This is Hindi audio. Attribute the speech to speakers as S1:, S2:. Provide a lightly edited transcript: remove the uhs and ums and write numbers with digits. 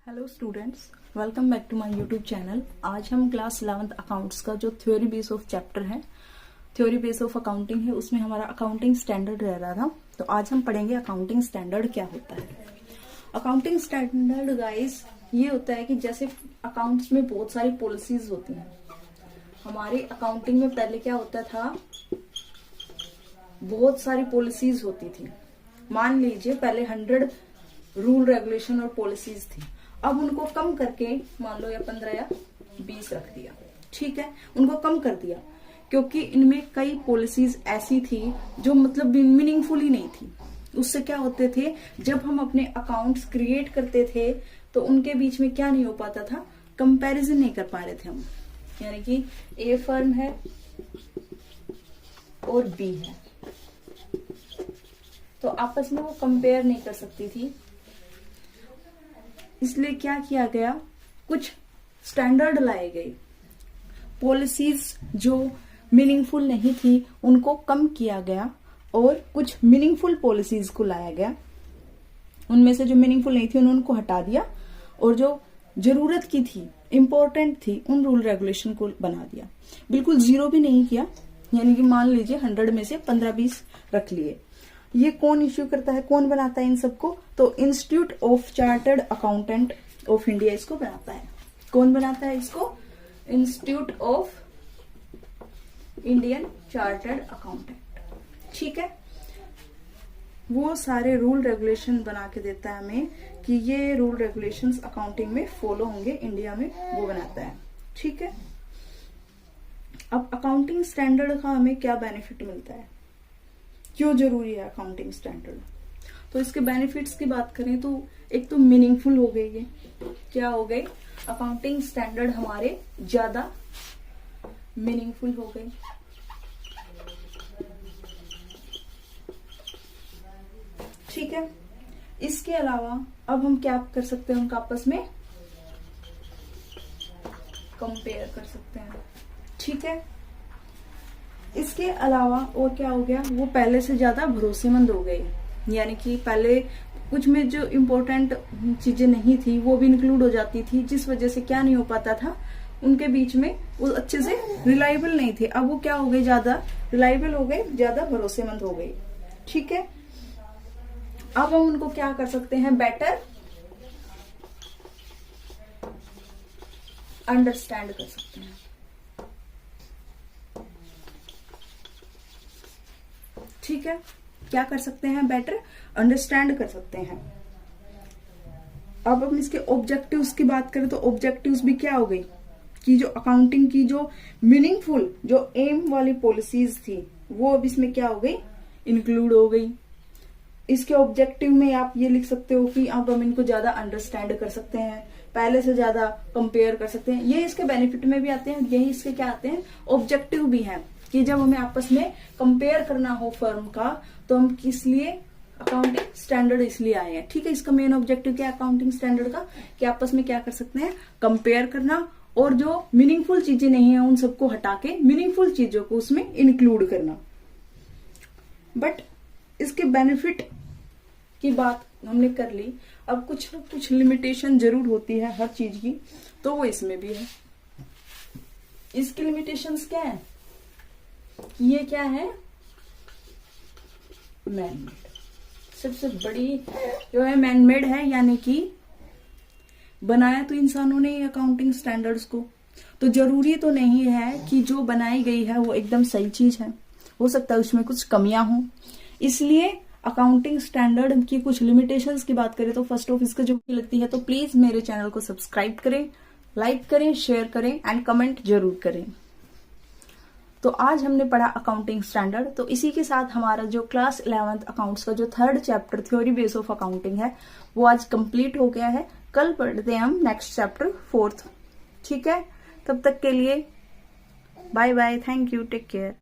S1: Hello students, welcome back to my YouTube channel. आज हम क्लास 11th अकाउंट्स का जो थ्योरी बेस ऑफ चैप्टर है, थ्योरी बेस ऑफ अकाउंटिंग है, उसमें हमारा अकाउंटिंग स्टैंडर्ड रह रहा था। तो आज हम पढ़ेंगे अकाउंटिंग स्टैंडर्ड क्या होता है। अकाउंटिंग स्टैंडर्ड गाइस ये होता है कि जैसे अकाउंट्स में बहुत सारी पॉलिसीज होती हैं। हमारे अकाउंटिंग में पहले क्या होता था, बहुत सारी पॉलिसीज होती थी। मान लीजिए पहले 100 रूल रेगुलेशन और पॉलिसीज थी, अब उनको कम करके मान लो या 15 या 20 रख दिया। ठीक है, उनको कम कर दिया क्योंकि इनमें कई पॉलिसीज ऐसी थी जो मतलब मीनिंगफुल ही नहीं थी। उससे क्या होते थे, जब हम अपने अकाउंट्स क्रिएट करते थे तो उनके बीच में क्या नहीं हो पाता था, कंपैरिजन नहीं कर पा रहे थे हम। यानी कि ए फर्म है और बी है, तो आपस में वो कंपेयर नहीं कर सकती थी। इसलिए क्या किया गया, कुछ स्टैंडर्ड लाए गए। पॉलिसीज जो मीनिंगफुल नहीं थी उनको कम किया गया और कुछ मीनिंगफुल पॉलिसीज को लाया गया। उनमें से जो मीनिंगफुल नहीं थी उनको हटा दिया और जो जरूरत की थी, इंपॉर्टेंट थी, उन रूल रेगुलेशन को बना दिया। बिल्कुल जीरो भी नहीं किया, यानी कि मान लीजिए 100 में से 15-20 रख लिए। ये कौन इश्यू करता है, कौन बनाता है इन सबको, तो institute of chartered accountant of India इसको बनाता है। कौन बनाता है इसको, institute of Indian chartered accountant. ठीक है, वो सारे रूल रेगुलेशन बना के देता है हमें कि ये रूल रेगुलेशंस अकाउंटिंग में फॉलो होंगे इंडिया में, वो बनाता है। ठीक है, अब अकाउंटिंग स्टैंडर्ड का हमें क्या बेनिफिट मिलता है, क्यों जरूरी है अकाउंटिंग स्टैंडर्ड। तो इसके बेनिफिट्स की बात करें तो एक तो मीनिंगफुल हो गई है। क्या हो गए, अकाउंटिंग स्टैंडर्ड हमारे ज्यादा मीनिंगफुल हो गए। ठीक है, इसके अलावा अब हम क्या कर सकते हैं, उनका आपस में कंपेयर कर सकते हैं। ठीक है, इसके अलावा और क्या हो गया, वो पहले से ज्यादा भरोसेमंद हो गए। यानी कि पहले कुछ में जो इम्पोर्टेंट चीजें नहीं थी वो भी इंक्लूड हो जाती थी, जिस वजह से क्या नहीं हो पाता था, उनके बीच में वो अच्छे से रिलायबल नहीं थे। अब वो क्या हो गए, ज्यादा रिलायबल हो गए, ज्यादा भरोसेमंद हो गए। ठीक है, अब हम उनको क्या कर सकते हैं, बेटर अंडरस्टैंड कर सकते हैं। ठीक है, क्या कर सकते हैं, बेटर अंडरस्टैंड कर सकते हैं। अब हम इसके ऑब्जेक्टिव्स की बात करें तो ऑब्जेक्टिव्स भी क्या हो गई कि जो अकाउंटिंग की जो मीनिंगफुल जो एम वाली पॉलिसीज थी वो अब इसमें क्या हो गई, इंक्लूड हो गई। इसके ऑब्जेक्टिव में आप ये लिख सकते हो कि अब हम इनको ज्यादा अंडरस्टैंड कर सकते हैं, पहले से ज्यादा कंपेयर कर सकते हैं। ये इसके बेनिफिट में भी आते हैं, यही इसके क्या आते हैं, ऑब्जेक्टिव भी हैं कि जब हमें आपस में कंपेयर करना हो फर्म का तो हम किस लिए अकाउंटिंग स्टैंडर्ड इसलिए आए हैं। ठीक है, इसका मेन ऑब्जेक्टिव क्या है अकाउंटिंग स्टैंडर्ड का, कि आपस में क्या कर सकते हैं, कंपेयर करना और जो मीनिंगफुल चीजें नहीं है उन सबको हटा के मीनिंगफुल चीजों को उसमें इंक्लूड करना। बट इसके बेनिफिट की बात हमने कर ली, अब कुछ लिमिटेशन जरूर होती है हर चीज की, तो वो इसमें भी है। इसकी लिमिटेशंस क्या है, ये क्या है, मैनमेड। सबसे बड़ी जो है मैनमेड है, यानी कि बनाया तो इंसानों ने अकाउंटिंग स्टैंडर्ड्स को, तो जरूरी तो नहीं है कि जो बनाई गई है वो एकदम सही चीज है, हो सकता है उसमें कुछ कमियां हो। इसलिए अकाउंटिंग स्टैंडर्ड की कुछ लिमिटेशंस की बात करें तो फर्स्ट ऑफ इसका जो लगती है, तो प्लीज मेरे चैनल को सब्सक्राइब करें, लाइक करें, शेयर करें एंड कमेंट जरूर करें। तो आज हमने पढ़ा अकाउंटिंग स्टैंडर्ड। तो इसी के साथ हमारा जो क्लास 11th अकाउंट्स का जो 3rd chapter theory base of accounting है वो आज कंप्लीट हो गया है। कल पढ़ते हैं हम नेक्स्ट चैप्टर 4th। ठीक है, तब तक के लिए bye bye, thank you, take care.